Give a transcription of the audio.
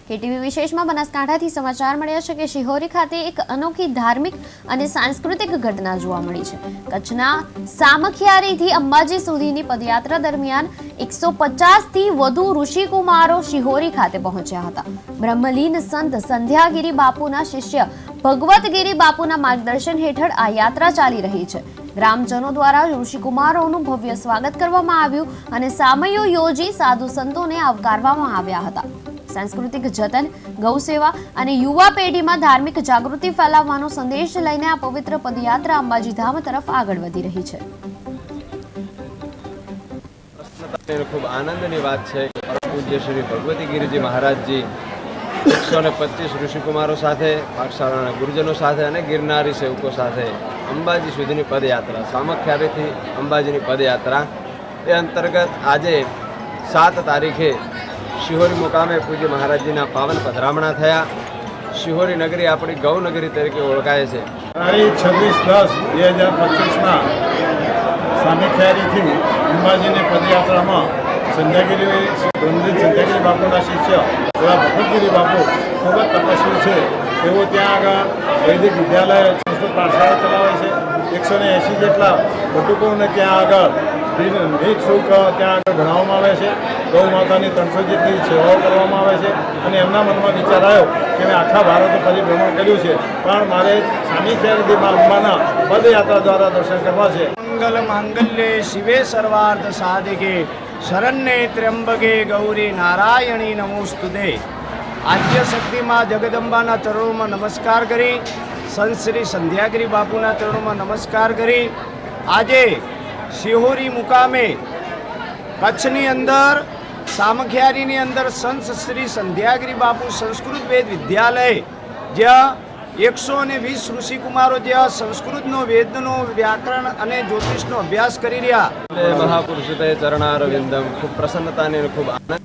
KTV વિશેષમાં બનાસકાંઠાથી સમાચાર મળ્યા છે કે શિહોરી ખાતે એક અનોખી ધાર્મિક અને સાંસ્કૃતિક ઘટના જોવા મળી છે। કચ્છના સામખિયારીથી અંબાજી સુધીની પદયાત્રા દરમિયાન 150 થી વધુ ઋષિકુમારો શિહોરી ખાતે પહોંચ્યા હતા। બ્રહ્મલીન સંત સંધ્યાગીરી બાપુના શિષ્ય ભગવતગીરી બાપુના માર્ગદર્શન હેઠળ આ યાત્રા ચાલી રહી છે। ગ્રામજનો દ્વારા ઋષિકુમારોનું ભવ્ય સ્વાગત કરવામાં આવ્યું અને સામયો યોજી સાધુ સંતોને આવકારવામાં આવ્યા હતા। सांस्कृतिक जतन, गौसेवा અને યુવા પેઢીમાં ધાર્મિક જાગૃતિ ફેલાવવાનો સંદેશ લઈને આ પવિત્ર પદયાત્રા અંબાજી ધામ તરફ આગળ વધી રહી છે। ખૂબ આનંદની વાત છે કે પરમ પૂજ્ય શ્રી ભગવતીગીરીજી મહારાજજી 125 ઋષિકુમારો સાથે, પાઠશાળાના ગુરુજનો સાથે અને ગિરનારી સેવકો સાથે અંબાજી સુધીની પદયાત્રા, સામખિયારીથી અંબાજીની પદયાત્રા એ અંતર્ગત આજે 7 તારીખે શિહોરી મુકામે પૂજ્ય મહારાજજીના પાવન પધરામણા થયા। શિહોરી નગરી આપણી ગૌનગરી તરીકે ઓળખાય છે। તારીખ 26/10/2025ના સામખિયારીથી અંબાજીની પદયાત્રામાં સંધ્યાગીરી બાપુના શિષ્ય એવા ભગવતગીરી બાપુ ખૂબ જ તપસ્વી છે। તેઓ ત્યાં આગળ વૈદિક વિદ્યાલય, સંસ્કૃત પાઠશાળા ચલાવે છે। 180 જેટલા બટુકોને ત્યાં આગળ નિઃશુલ્ક ત્યાં આગળ ભણાવવામાં આવે છે। ગૌ માતાની 300 જેટલી સેવાઓ કરવામાં આવે છે અને એમના મનમાં વિચાર આવ્યો કે મેં આખા ભારત પરિભ્રમણ કર્યું છે, પણ મારે સામખિયારીમાં અંબાના પદયાત્રા દ્વારા દર્શન કરવા છે। મંગલ માંગલ્યે શિવે સર્વાર્થ સાધિકે શરણ્યે ત્ર્યંબકે ગૌરી નારાયણી નમોસ્તુતે। આદ્ય શક્તિમાં જગદંબાના ચરણોમાં નમસ્કાર કરી, સંત શ્રી સંધ્યાગીરી બાપુના ચરણોમાં નમસ્કાર કરી આજે શિહોરી મુકામે કચ્છની અંદર સામખિયારીની અંદર સંત શ્રી સંધ્યાગીરી બાપુ સંસ્કૃત વેદ વિદ્યાલય, જ્યાં 120 ઋષિકુમારો જ્યાં સંસ્કૃતનો, વેદનો, વ્યાકરણ અને જ્યોતિષનો અભ્યાસ કરી રહ્યા। મહાપુરુષોદય ચરણારવિંદમ, ખૂબ પ્રસન્નતાની ખૂબ આનંદ।